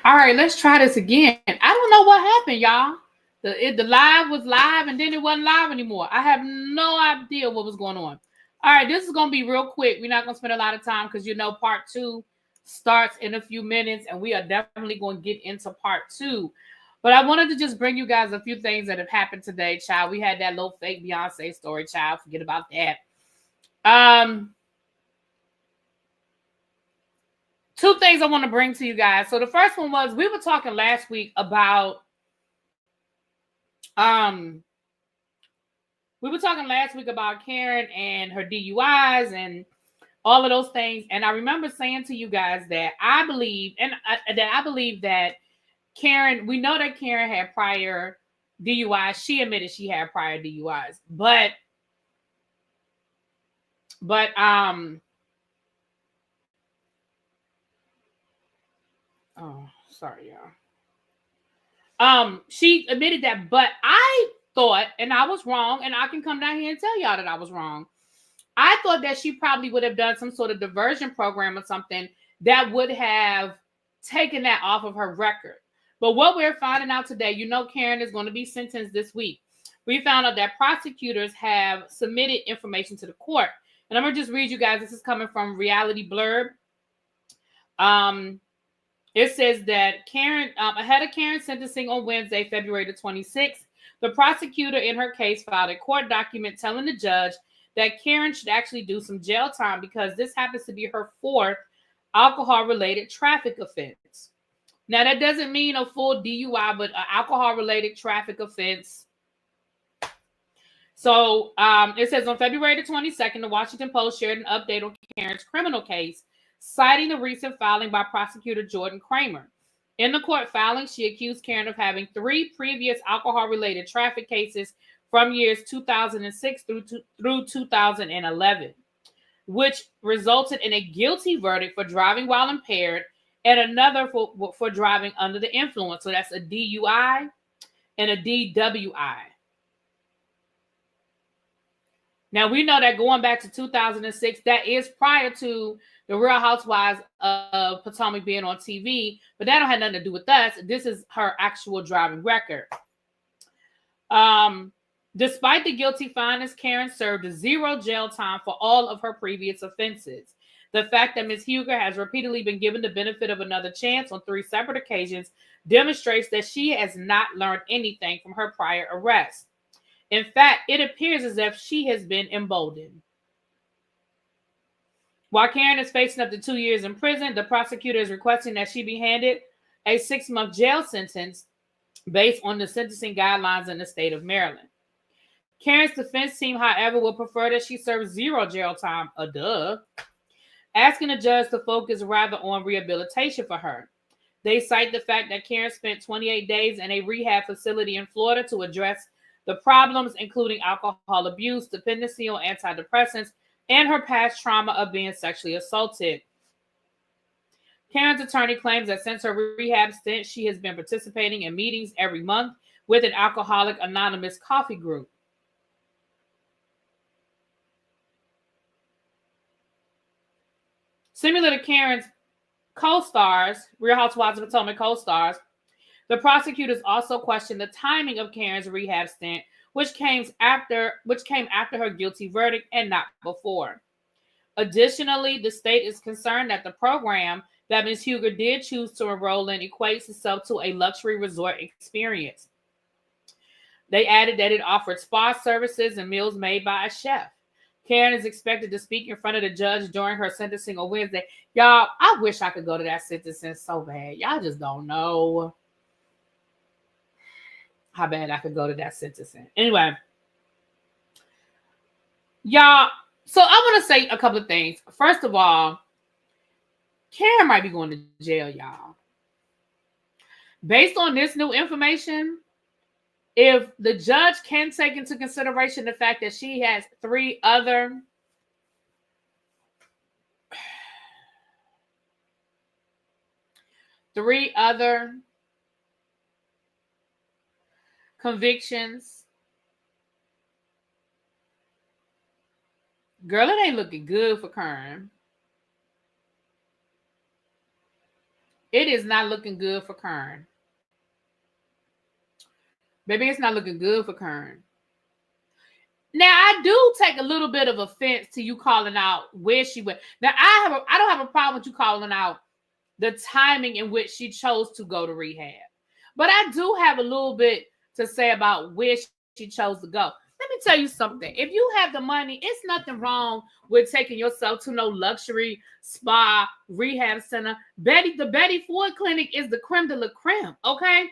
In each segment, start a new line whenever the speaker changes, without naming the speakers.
All right, let's try this again. I don't know what happened, y'all. The live was live and then it wasn't live anymore. I have no idea what was going on. All right, this is going to be real quick. We're not going to spend a lot of time because part two starts in a few minutes and we are definitely going to get into part two. But I wanted to just bring you guys a few things that have happened today, child. We had that little fake Beyonce story, child. Forget about that. Two things I want to bring to you guys. So the first one was we were talking last week about Karen and her DUIs and all of those things. And I remember saying to you guys that I believe that Karen, we know that Karen had prior DUIs. She admitted she had prior DUIs, but oh, sorry, y'all. She admitted that, but I thought, and I was wrong, and I can come down here and tell y'all that I was wrong. I thought that she probably would have done some sort of diversion program or something that would have taken that off of her record. But what we're finding out today, Karen is going to be sentenced this week. We found out that prosecutors have submitted information to the court. And I'm going to just read you guys. This is coming from Reality Blurb. It says that Karen, ahead of Karen's sentencing on Wednesday, February the 26th, the prosecutor in her case filed a court document telling the judge that Karen should actually do some jail time because this happens to be her fourth alcohol-related traffic offense. Now, that doesn't mean a full DUI, but an alcohol-related traffic offense. So it says on February the 22nd, the Washington Post shared an update on Karen's criminal case, citing the recent filing by prosecutor Jordan Kramer. In the court filing, she accused Karen of having 3 previous alcohol-related traffic cases from years 2006 through 2011, which resulted in a guilty verdict for driving while impaired and another for driving under the influence. So that's a DUI and a DWI. Now, we know that going back to 2006, that is prior to the Real Housewives of Potomac being on TV, but that don't have nothing to do with us. This is her actual driving record. Despite the guilty findings, Karen served 0 jail time for all of her previous offenses. The fact that Ms. Huger has repeatedly been given the benefit of another chance on 3 separate occasions demonstrates that she has not learned anything from her prior arrests. In fact, it appears as if she has been emboldened. While Karen is facing up to 2 years in prison, the prosecutor is requesting that she be handed a 6-month jail sentence based on the sentencing guidelines in the state of Maryland. Karen's defense team, however, would prefer that she serve 0 jail time, asking the judge to focus rather on rehabilitation for her. They cite the fact that Karen spent 28 days in a rehab facility in Florida to address the problems, including alcohol abuse, dependency on antidepressants, and her past trauma of being sexually assaulted. Karen's attorney claims that since her rehab stint, she has been participating in meetings every month with an Alcoholic Anonymous coffee group. Similar to Karen's co-stars, Real Housewives of Potomac co-stars, the prosecutors also questioned the timing of Karen's rehab stint, which came after her guilty verdict and not before. Additionally, the state is concerned that the program that Ms. Huger did choose to enroll in equates itself to a luxury resort experience. They added that it offered spa services and meals made by a chef. Karen is expected to speak in front of the judge during her sentencing on Wednesday. Y'all, I wish I could go to that sentencing so bad. Y'all just don't know how bad I could go to that sentencing. Anyway, y'all, so I want to say a couple of things. First of all, Karen might be going to jail, y'all. Based on this new information, if the judge can take into consideration the fact that she has 3 other convictions, girl, it ain't looking good for Karen. It is not looking good for Kern. Baby, it's not looking good for Kern. Now, I do take a little bit of offense to you calling out where she went. Now, I don't have a problem with you calling out the timing in which she chose to go to rehab. But I do have a little bit to say about where she chose to go. Let me tell you something. If you have the money, it's nothing wrong with taking yourself to no luxury spa rehab center. The Betty Ford Clinic is the creme de la creme, okay?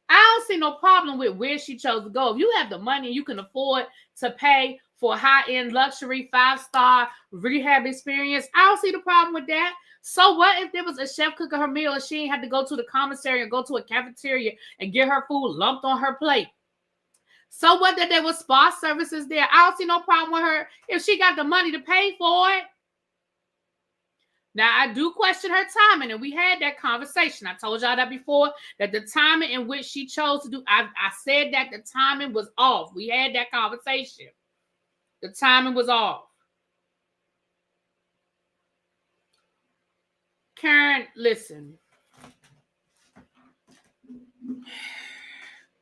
I don't see no problem with where she chose to go. If you have the money, you can afford to pay for high-end luxury 5-star rehab experience. I don't see the problem with that. So what if there was a chef cooking her meal and she ain't had to go to the commissary and go to a cafeteria and get her food lumped on her plate? So what that there was spa services there? I don't see no problem with her if she got the money to pay for it. Now, I do question her timing, and we had that conversation. I told y'all that before, that the timing in which she chose to do, I said that the timing was off. We had that conversation. The timing was off. Karen, listen.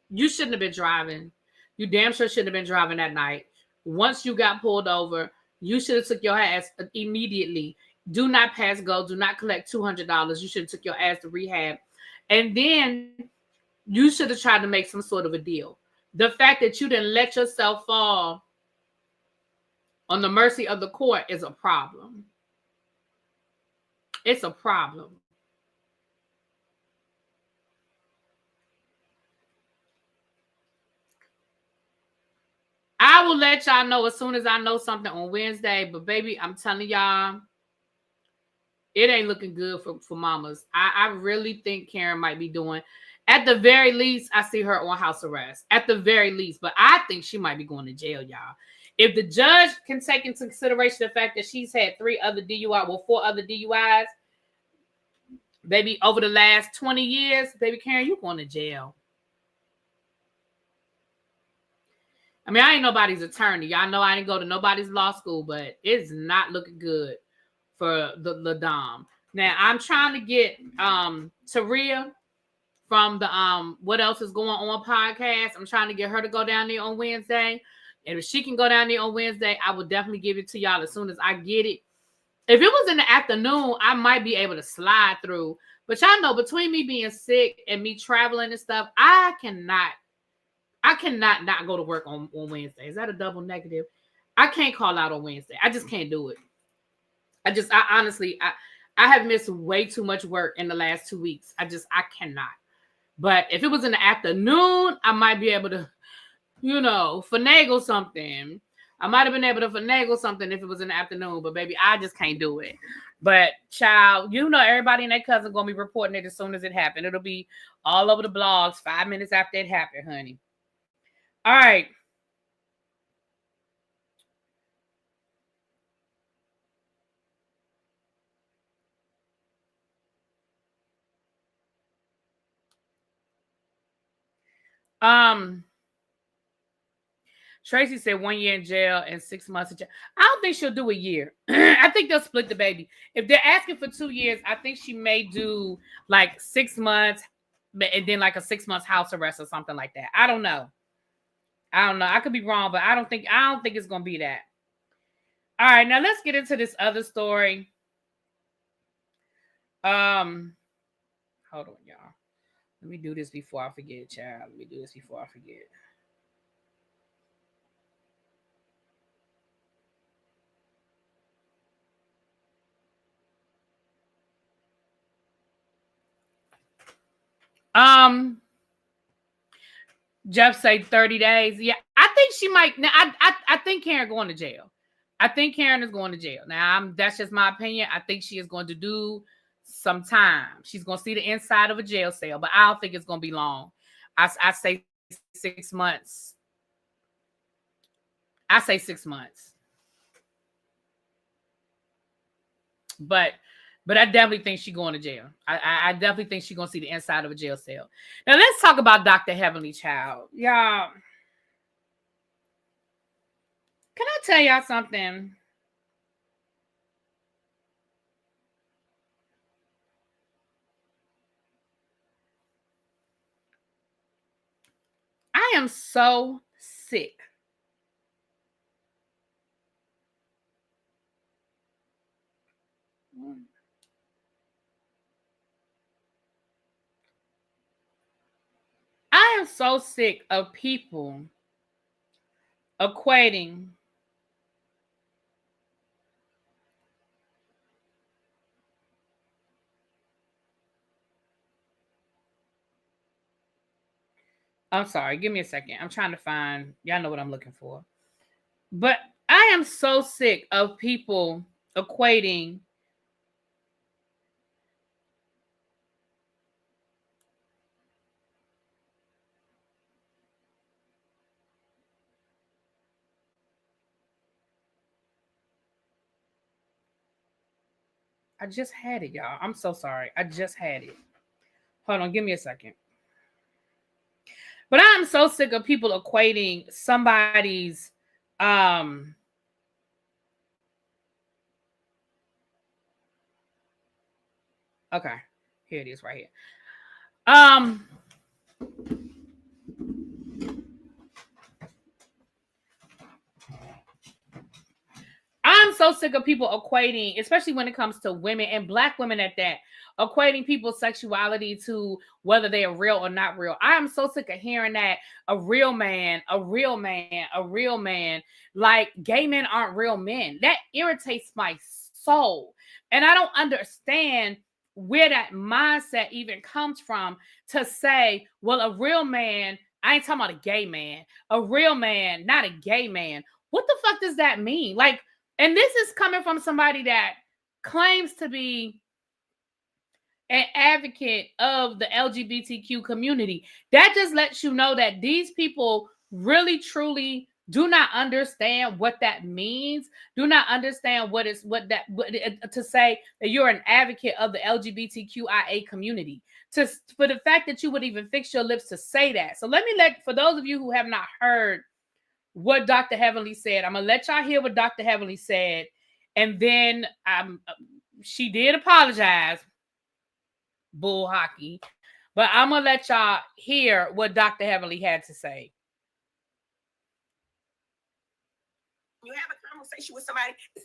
You shouldn't have been driving. You damn sure shouldn't have been driving that night. Once you got pulled over, you should have took your ass immediately. Do not pass go. Do not collect $200. You should have took your ass to rehab. And then you should have tried to make some sort of a deal. The fact that you didn't let yourself fall on the mercy of the court is a problem. It's a problem. I will let y'all know as soon as I know something on Wednesday. But baby, I'm telling y'all, it ain't looking good for mamas. I really think Karen might be doing, at the very least, I see her on house arrest. At the very least. But I think she might be going to jail, y'all. If the judge can take into consideration the fact that she's had 4 other DUIs, baby, over the last 20 years, baby Karen, you going to jail. I mean, I ain't nobody's attorney. Y'all know I didn't go to nobody's law school, but it's not looking good for the Dom. Now, I'm trying to get Taria from the What Else Is Going On podcast. I'm trying to get her to go down there on Wednesday. And if she can go down there on Wednesday, I will definitely give it to y'all as soon as I get it. If it was in the afternoon, I might be able to slide through. But y'all know, between me being sick and me traveling and stuff, I cannot not go to work on Wednesday. Is that a double negative? I can't call out on Wednesday. I just can't do it. I honestly, I have missed way too much work in the last 2 weeks. I cannot. But if it was in the afternoon, I might be able to, finagle something. I might have been able to finagle something if it was in the afternoon, but baby, I just can't do it. But child, everybody and their cousin going to be reporting it as soon as it happened. It'll be all over the blogs 5 minutes after it happened, honey. All right. Tracy said 1 year in jail and 6 months in jail. I don't think she'll do a year. I think they'll split the baby. If they're asking for 2 years, I think she may do like 6 months and then like a 6 months house arrest or something like that. I don't know. I could be wrong, but I don't think it's gonna be that. All right, now let's get into this other story. Hold on, y'all. Let me do this before I forget, child. Let me do this before I forget. Jeff say 30 days. Yeah, I think she might. Now, I think Karen going to jail. I think Karen is going to jail. Now, that's just my opinion. I think she is going to do some time. She's going to see the inside of a jail cell, but I don't think it's going to be long. I say 6 months. I say 6 months. But I definitely think she's going to jail. I definitely think she's going to see the inside of a jail cell. Now, let's talk about Dr. Heavenly Child. Y'all, can I tell y'all something? I am so sick. I am so sick of people equating I'm sorry, give me a second. I'm trying to find, y'all know what I'm looking for. But I am so sick of people equating I just had it, y'all. I'm so sorry. I just had it. Hold on, give me a second. But I'm so sick of people equating somebody's okay, here it is right here. I'm so sick of people equating, especially when it comes to women and Black women at that, equating people's sexuality to whether they are real or not real. I am so sick of hearing that a real man, like gay men aren't real men. That irritates my soul. And I don't understand where that mindset even comes from to say, well, a real man, I ain't talking about a gay man, a real man, not a gay man. What the fuck does that mean? Like, and this is coming from somebody that claims to be an advocate of the LGBTQ community. That just lets you know that these people really, truly do not understand what that means. Do not understand to say that you're an advocate of the LGBTQIA community. For the fact that you would even fix your lips to say that. So for those of you who have not heard what Dr. Heavenly said, I'm gonna let y'all hear what Dr. Heavenly said, and then she did apologize, bull hockey, but I'm gonna let y'all hear what Dr. Heavenly had to say.
You have a conversation with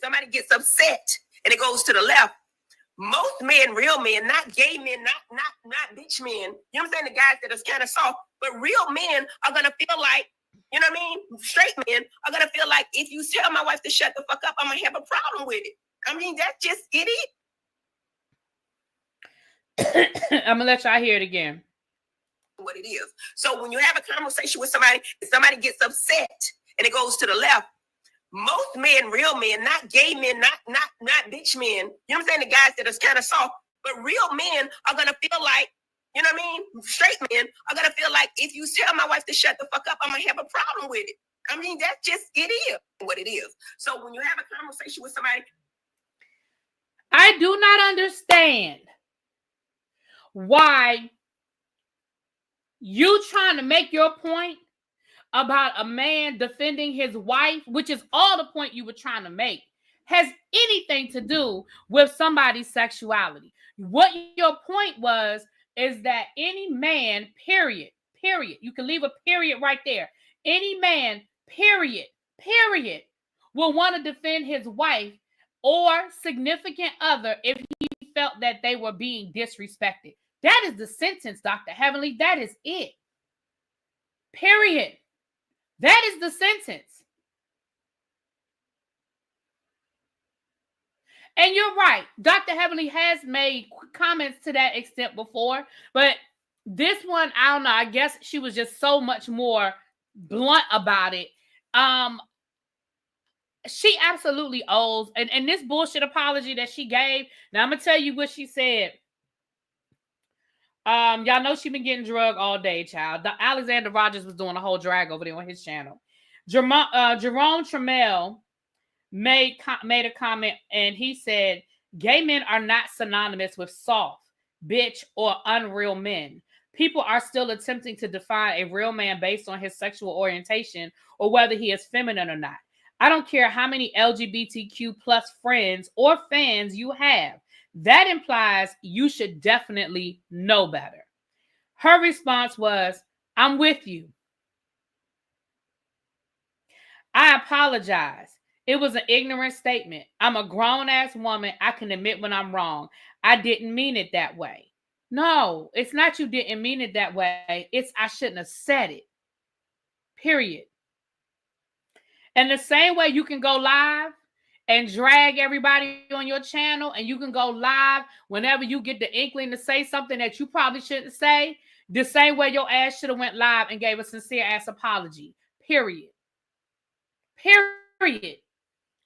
somebody gets upset and it goes to the left. Most men, real men, not gay men, not bitch men, you know what I'm saying? The guys that are kind of soft, but real men are gonna feel like, you know what I mean? Straight men are going to feel like if you tell my wife to shut the fuck up, I'm going to have a problem with it. I mean, that's just idiot.
I'm going to let y'all hear it again.
What it is. So when you have a conversation with somebody gets upset and it goes to the left, most men, real men, not gay men, not bitch men, you know what I'm saying? The guys that are kind of soft, but real men are going to feel like, you know what I mean? Straight men are going to feel like if you tell my wife to shut the fuck up, I'm going to have a problem with it. I mean, that's just, it is what it is. So when you have a conversation with somebody.
I do not understand why you trying to make your point about a man defending his wife, which is all the point you were trying to make, has anything to do with somebody's sexuality. What your point was is that any man, period, you can leave a period right there. Any man, period, will want to defend his wife or significant other if he felt that they were being disrespected. That is the sentence, Dr. Heavenly. That is it. Period. That is the sentence. And you're right. Dr. Heavenly has made comments to that extent before, but this one, I don't know. I guess she was just so much more blunt about it. She absolutely owes, and this bullshit apology that she gave. Now I'm gonna tell you what she said. Y'all know she been getting drugged all day, child. Alexander Rogers was doing a whole drag over there on his channel. Jerome Trammell made a comment, and he said, gay men are not synonymous with soft, bitch, or unreal men. People are still attempting to define a real man based on his sexual orientation or whether he is feminine or not. I don't care how many LGBTQ plus friends or fans you have. That implies you should definitely know better. Her response was, I'm with you. I apologize. It was an ignorant statement. I'm a grown-ass woman. I can admit when I'm wrong. I didn't mean it that way. No, it's not you didn't mean it that way. It's I shouldn't have said it. Period. And the same way you can go live and drag everybody on your channel, and you can go live whenever you get the inkling to say something that you probably shouldn't say, the same way your ass should have went live and gave a sincere ass apology. Period. Period.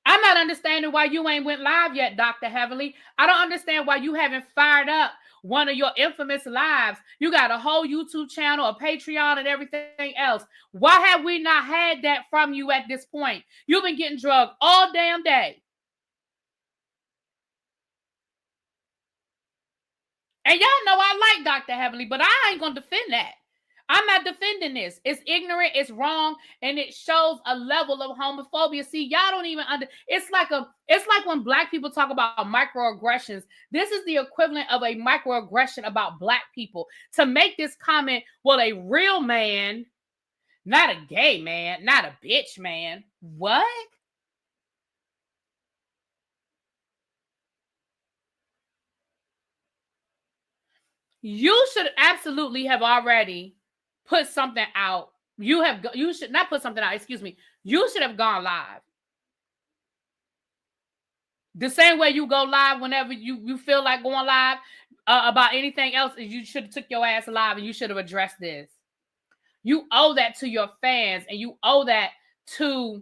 I'm not understanding why you ain't went live yet, Dr. Heavenly. I don't understand why you haven't fired up one of your infamous lives. You got a whole YouTube channel, a Patreon, and everything else. Why have we not had that from you at this point? You've been getting drugged all damn day. And y'all know I like Dr. Heavenly, but I ain't going to defend that. I'm not defending this. It's ignorant, it's wrong, and it shows a level of homophobia. See, y'all don't even it's like when black people talk about microaggressions. This is the equivalent of a microaggression about black people. To make this comment, well, a real man, not a gay man, not a bitch man. What? You should absolutely have already put something out. You should not put something out, excuse me. You should have gone live. The same way you go live whenever you feel like going live about anything else, you should have took your ass live and you should have addressed this. You owe that to your fans, and you owe that to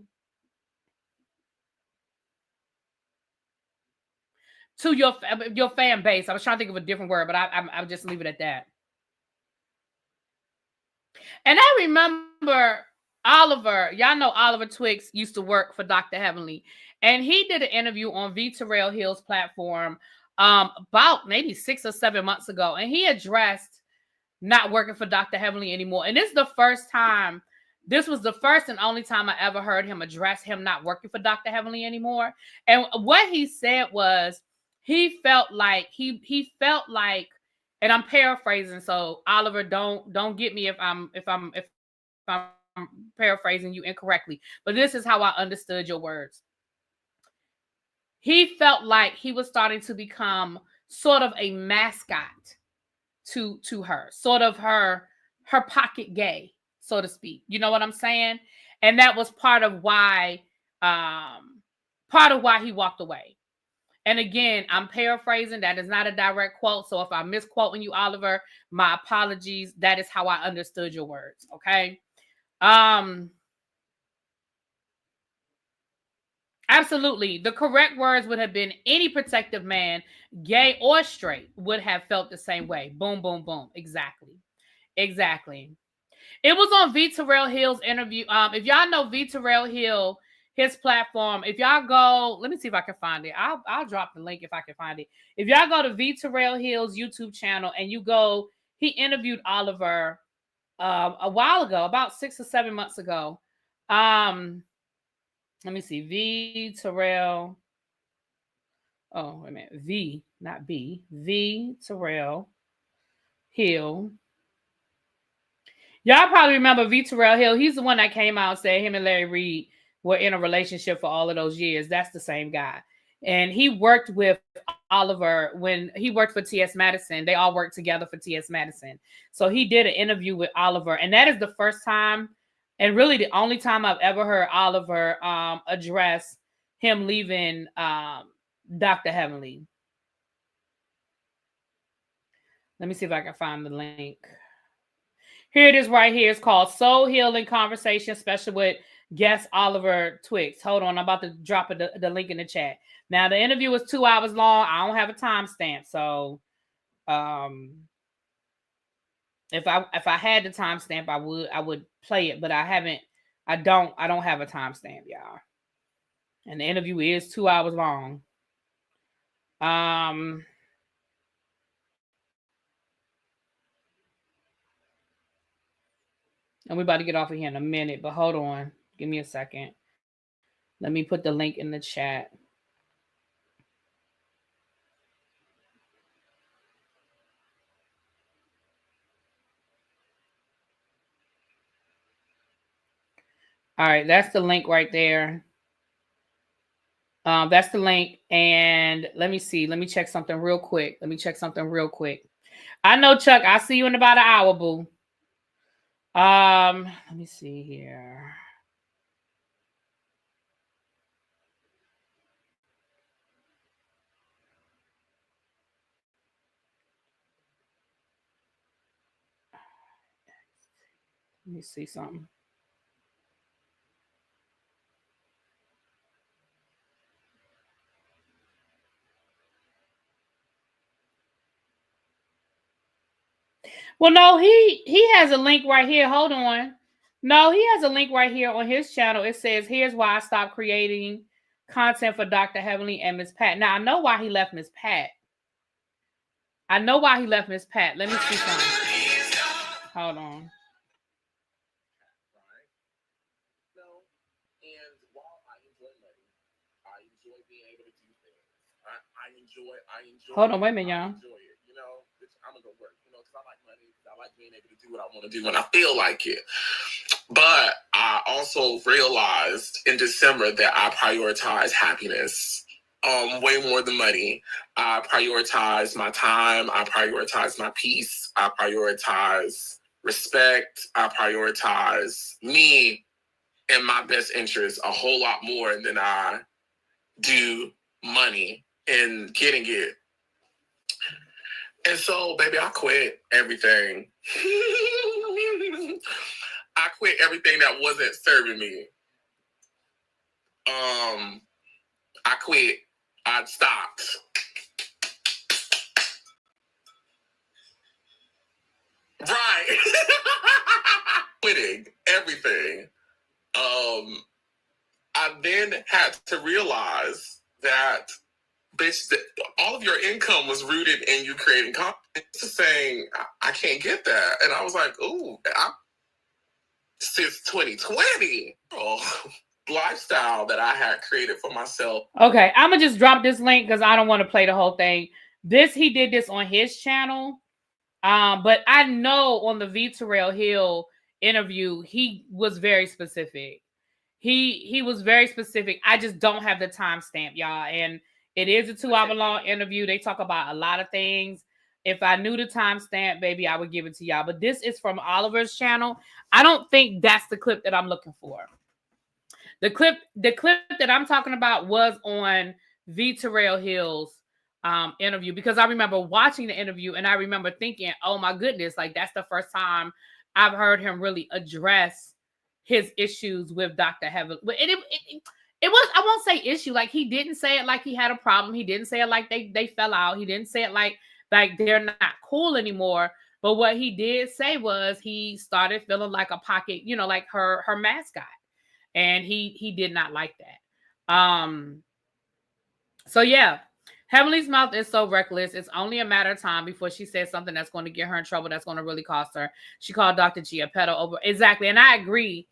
your fan base. I was trying to think of a different word, but I'll just leave it at that. And I remember Oliver, y'all know Oliver Twixt used to work for Dr. Heavenly, and he did an interview on V. Terrell Hill's platform about maybe 6 or 7 months ago, and he addressed not working for Dr. Heavenly anymore. And this was the first and only time I ever heard him address him not working for Dr. Heavenly anymore. And what he said was he felt like, and I'm paraphrasing, so Oliver, don't get me if I'm paraphrasing you incorrectly, but this is how I understood your words. He felt like he was starting to become sort of a mascot to her, sort of her pocket gay, so to speak. You know what I'm saying? And that was part of why he walked away. And again, I'm paraphrasing. That is not a direct quote. So if I'm misquoting you, Oliver, my apologies. That is how I understood your words. Okay. Absolutely. The correct words would have been any protective man, gay or straight, would have felt the same way. Boom, boom, boom. Exactly. It was on V. Terrell Hill's interview. If y'all know V. Terrell Hill, his platform, if y'all go, let me see if I can find it. I'll drop the link if I can find it. If y'all go to V. Terrell Hill's YouTube channel and you go, he interviewed Oliver a while ago, about 6 or 7 months ago. Let me see. V. Terrell. Oh, wait a minute. V, not B. V. Terrell Hill. Y'all probably remember V. Terrell Hill. He's the one that came out and said him and Larry Reed were in a relationship for all of those years. That's the same guy. And he worked with Oliver when he worked for T.S. Madison. They all worked together for T.S. Madison. So he did an interview with Oliver. And that is the first time, and really the only time I've ever heard Oliver address him leaving Dr. Heavenly. Let me see if I can find the link. Here it is right here. It's called Soul Healing Conversation, special with guest Oliver Twixt. Hold on. I'm about to drop the link in the chat. Now, the interview was 2 hours long. I don't have a timestamp. So if I had the timestamp, I would play it, but I don't have a timestamp, y'all. And the interview is 2 hours long. And we're about to get off of here in a minute, but hold on. Give me a second. Let me put the link in the chat. All right, that's the link right there. That's the link. And let me see. Let me check something real quick. I know, Chuck. I'll see you in about an hour, boo. Let me see here. Let me see something. Well, no, he has a link right here. Hold on. No, he has a link right here on his channel. It says, here's why I stopped creating content for Dr. Heavenly and Miss Pat. Now, I know why he left Miss Pat. Let me see something. Hold on. Hold on, wait a minute, y'all.
You know, I'm gonna go work, you know, because I like money, because I like being able to do what I want to do when I feel like it. But I also realized in December that I prioritize happiness way more than money. I prioritize my time. I prioritize my peace. I prioritize respect. I prioritize me and my best interests a whole lot more than I do money and getting it. And so, baby, I quit everything. I quit everything that wasn't serving me. I quit. I stopped. Right. Quitting everything. I then had to realize that, bitch, that all of your income was rooted in you creating content. It's saying, I can't get that. And I was like, ooh, since 2020, lifestyle that I had created for myself.
Okay, I'm going to just drop this link because I don't want to play the whole thing. He did this on his channel. But I know on the V. Terrell Hill interview, he was very specific. He was very specific. I just don't have the timestamp, y'all. And it is a 2-hour long interview. They talk about a lot of things. If I knew the timestamp, baby, I would give it to y'all. But this is from Oliver's channel. I don't think that's the clip that I'm looking for. The clip that I'm talking about was on V. Terrell Hill's interview, because I remember watching the interview and I remember thinking, oh my goodness, like that's the first time I've heard him really address his issues with Dr. Heaven. And it was, I won't say issue, like he didn't say it like he had a problem. He didn't say it like they fell out. He didn't say it like they're not cool anymore. But what he did say was he started feeling like a pocket, you know, like her mascot. And he did not like that. So yeah, Heavenly's mouth is so reckless. It's only a matter of time before she says something that's going to get her in trouble. That's going to really cost her. She called Dr. G a pedo over. Exactly. And I agree.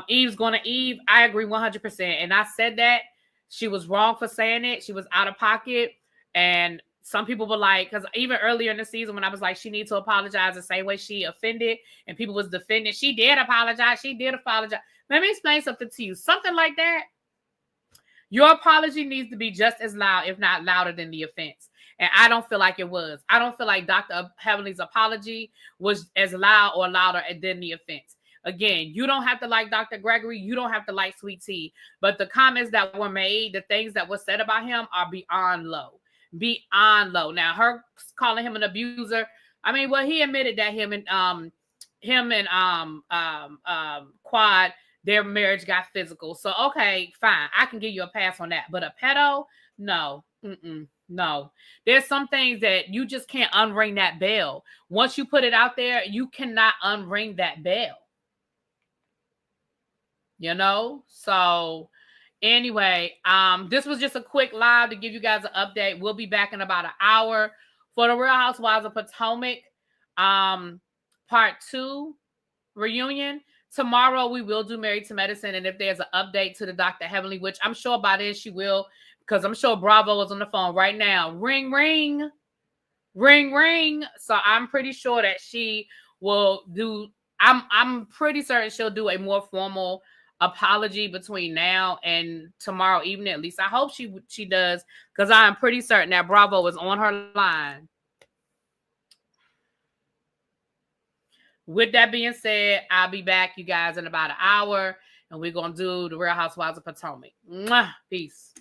Eve's going to Eve. I agree 100%. And I said that she was wrong for saying it. She was out of pocket. And some people were like, because even earlier in the season when I was like, she needs to apologize the same way she offended and people was defending, she did apologize. She did apologize. Let me explain something to you. Something like that, your apology needs to be just as loud, if not louder than the offense. And I don't feel like it was. I don't feel like Dr. Heavenly's apology was as loud or louder than the offense. Again, you don't have to like Dr. Gregory. You don't have to like Sweet Tea. But the comments that were made, the things that were said about him are beyond low. Beyond low. Now, her calling him an abuser, I mean, well, he admitted that him and Quad, their marriage got physical. So, okay, fine. I can give you a pass on that. But a pedo? No. No. There's some things that you just can't unring that bell. Once you put it out there, you cannot unring that bell. You know? So, anyway, this was just a quick live to give you guys an update. We'll be back in about an hour for the Real Housewives of Potomac Part 2 reunion. Tomorrow we will do Married to Medicine, and if there's an update to the Dr. Heavenly, which I'm sure by then she will, because I'm sure Bravo is on the phone right now. Ring, ring, ring, ring. So I'm pretty sure that she will do. I'm pretty certain she'll do a more formal apology between now and tomorrow evening. At least I hope she does, because I am pretty certain that Bravo is on her line. With that being said, I'll be back, you guys, in about an hour, and we're going to do the Real Housewives of Potomac. Mwah! Peace.